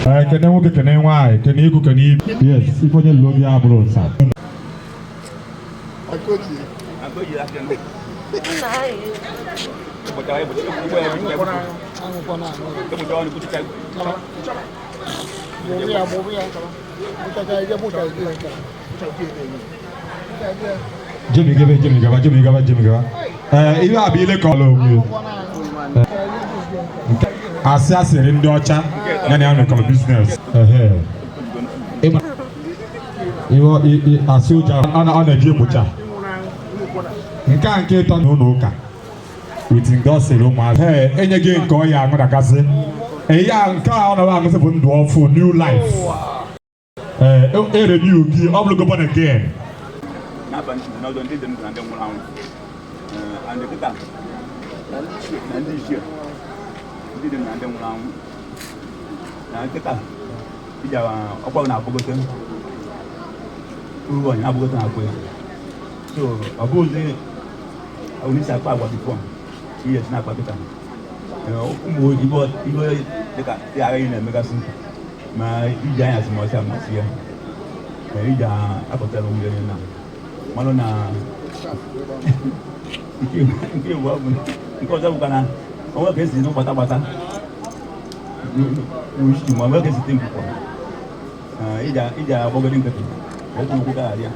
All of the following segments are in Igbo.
Can I walk can I why? Can you cook any? Yes, if you love your bro, sir. I got you. Jimmy, you are being a column. Assassin in Docha, and I'm a business. You are soldier on a Jibucha. You can't get on Noka. Within Gossel, hey, and again, go young with a cousin. A young car around the window for new life. A new key, obligable again. And the cat. And this year. Didn't understand round. Now, get up. You are upon our Bogotan. Who are in Abogotan? So, a good only Sapa was before. He is not Papitan. You bought the arena magazine. My giants must have much here. Ija Apotel Millionaire. Malona. If you welcome, because I'm gonna. On va qu'est-ce non pas tabata. Nous on va qu'est-ce tempo. Ija bogadin kati. Ko ko ka dia.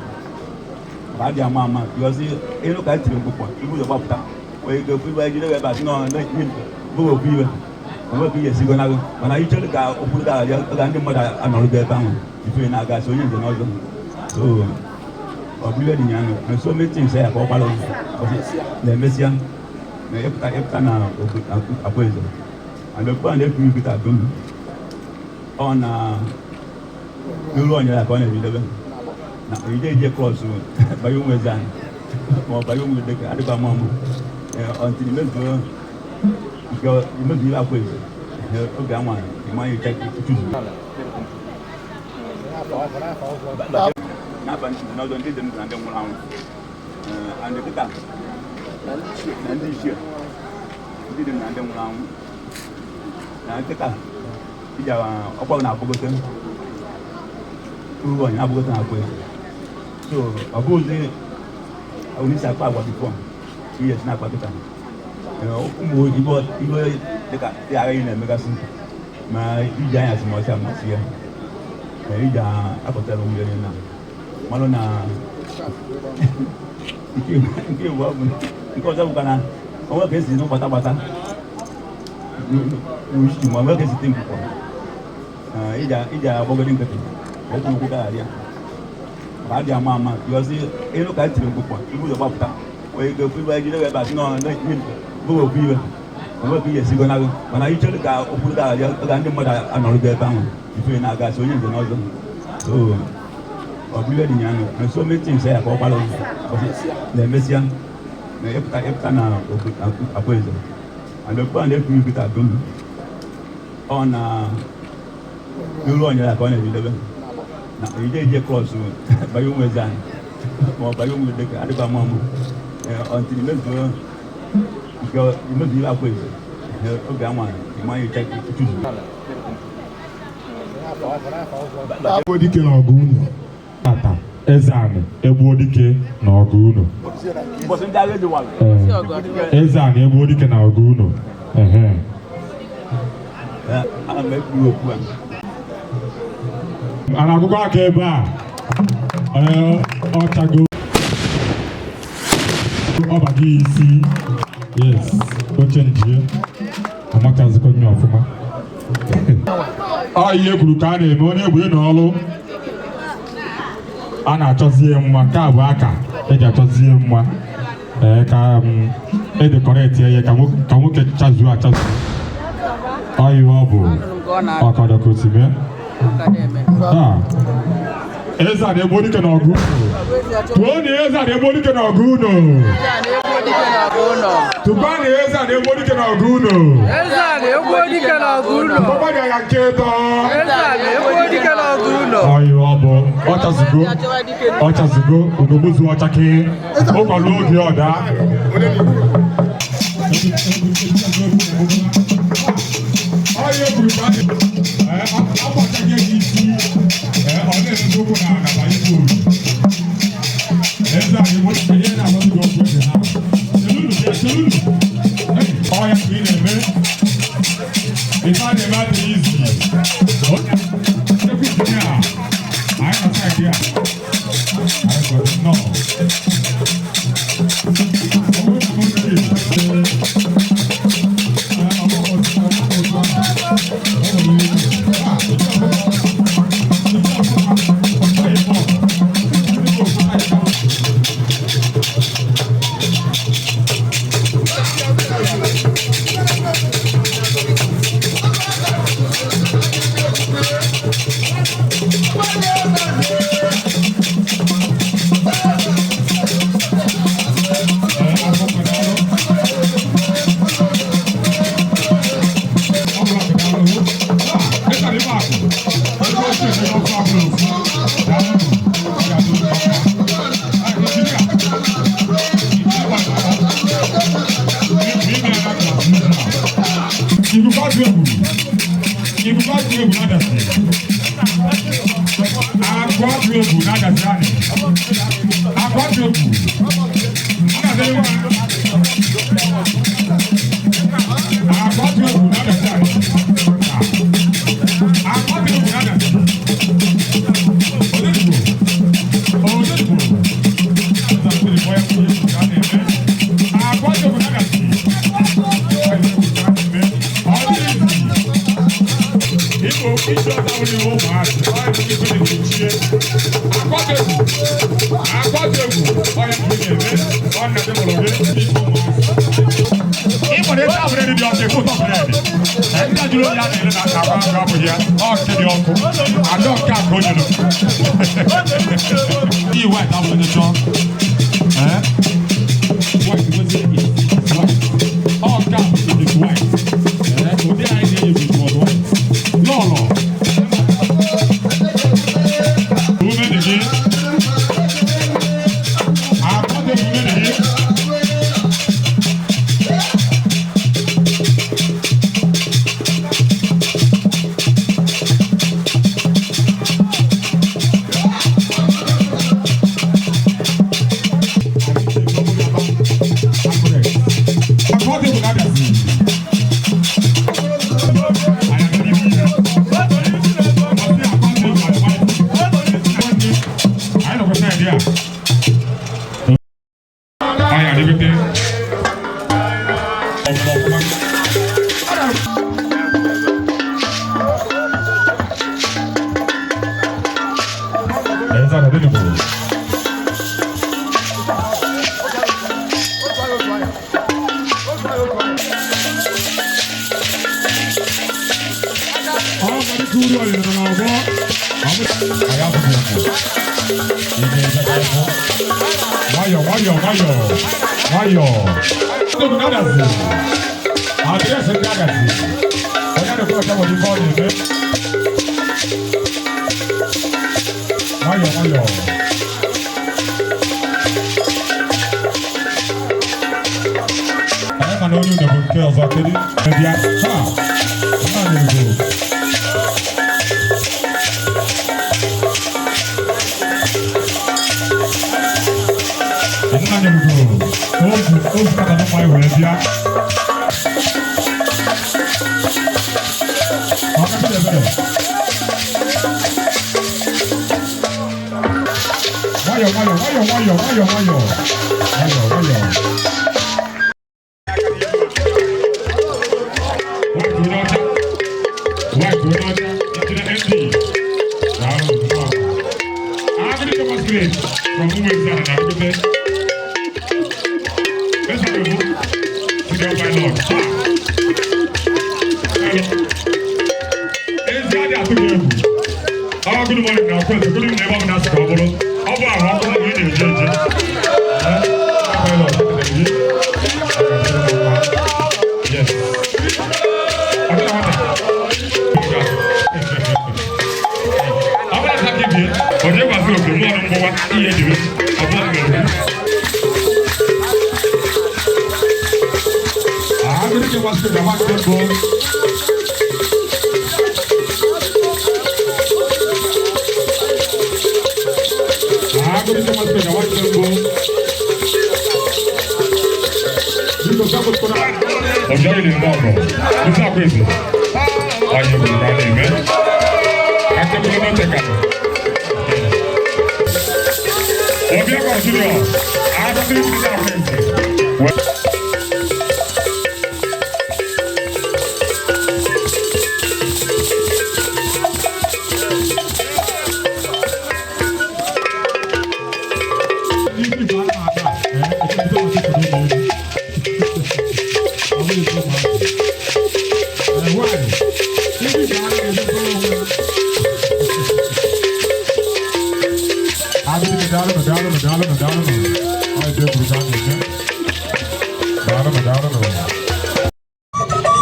Ba dia mama, yo si e no ka tiri ko ko. Ibu yo ba puta. O e ko fu ba ji le ba no na ni. Bo bi ba. On va ki si gona go. Mana i chele ka o fu da dia ga ndi mo da anoro be ba mo. Ifu na ga so yin de no zo. So o bi le di nyano. So meeting say ko pa lo. Le mesia. Mais à présent. Alors, quand on est plus vite à Doum, on a le loin de la conne évidemment. Il y a des crosses, Bayou Mezan, ou Bayou Medek, à l'époque, on dit même que il me dit la poésie. Au gamin, il m'a été tout. N'a pas donné de nous en démoulin. En état. And this year, didn't understand round. Now, get up. You are upon our Bogotan. Who are in Abogotan? So, a good day, only Sapa was before. He is not Papitan. You bought the arena magazine. My giants must have much here. Ija Apotel Millionaire. Malona. If you welcome. Because I'm gonna work as no Patabata. You want work as a thing. Ija Bogadin Kati. Open Kudaria. Badia Mama, you see, a look at you. You would have upped. Where you go, you know about no, who will be. I will be a Sigonago. When I tell the guy, Okudaria, and mother, and all the town. If you're not gas, so you know. So, of Billy and so many things say about the Messiah. À présent. Alors, quand on est plus vite à Doum, on a le loin de la conne évidemment. Il y a des crosses, Bayou Mezan, ou Bayou Medek, à l'époque, on dit même que il me dit la poésie. Au gamin, il m'a été tout. Egbodikenaogulo. Ezeani Egbodikenaogulo. Ezeani Egbodikenaogulo. Ana akwụkwọ aka ebe a ọchago ọbago isi. Yes, oche njie amatazikọ nye ọfụma. Ọ ihe kwuru ka a na-eme onye egbe n'ọlụ a na-achọzie mma ka abụ aka eji achọzie mma ka edekọreti ya ka nwoke chazuo achazu. Ọ ihe ọ bụ ọkọdọka osime. Ezeani Egbodikenaogulo. Tuoni Ezeani Egbodikenaogulo. Tubani Ezeani Egbodikenaogulo. Ezeani Egbodikenaogulo. Papa dia yanketo. Ezeani Egbodikenaogulo. Ayo abo. Ochazigo. Ugobuzu ochake. Okwalu oge oda. Ayo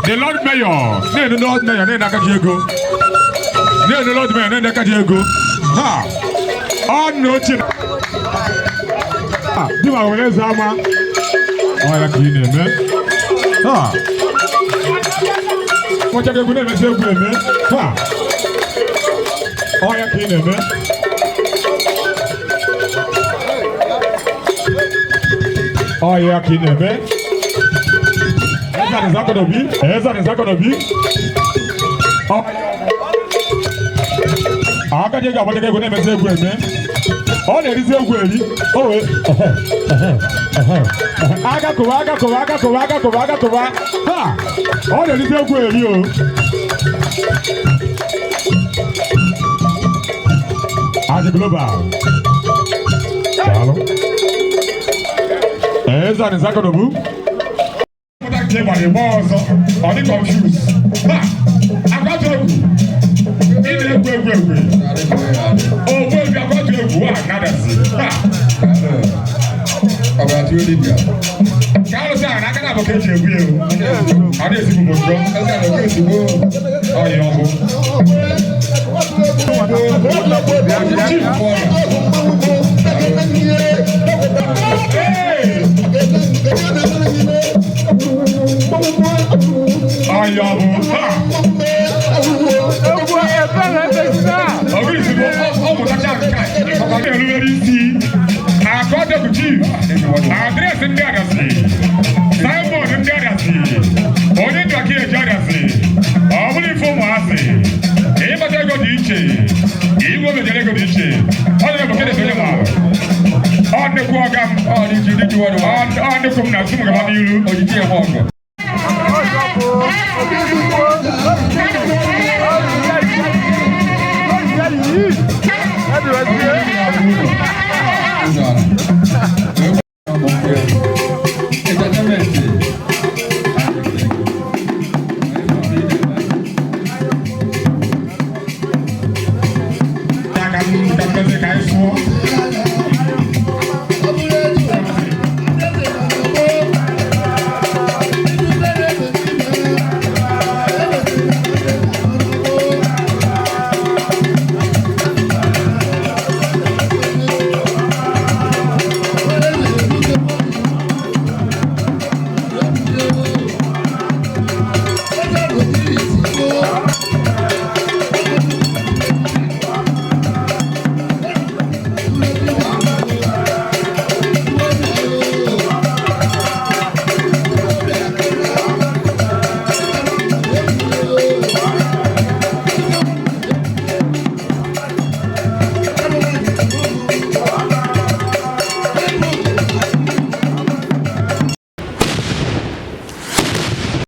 The Lord Mayor, the Lord Mayor, the Nakajego, the Lord Mayor, the Nakajego. Ha! On no chip. Ah, do I wear Zama? Oh, I like you, man. Ha! What are you going to say, man? Ha! Oh, I like you, man. Oh, yeah, kid, man. Is that gonna be? Is that gonna be? Oh, I can't get what they're going to say, man. Oh, there is a way. Oh, I got to. Ha! Oh, there is a way, you. As a global. Is that gonna move? By the balls or the confused. I got to in the way. Oh, well, you are going to go another thing. About you, Lydia. Carlos, I can have a catch of you. I didn't see what's wrong. I got a way to go. Oh, Address in Dadasi, Simon in Dadasi, only Taki Jadasi, only for Masi, Eva Dago Dice, Evo the Dago Dice, all the Bukit on the Kuagam, on the Kumna, or the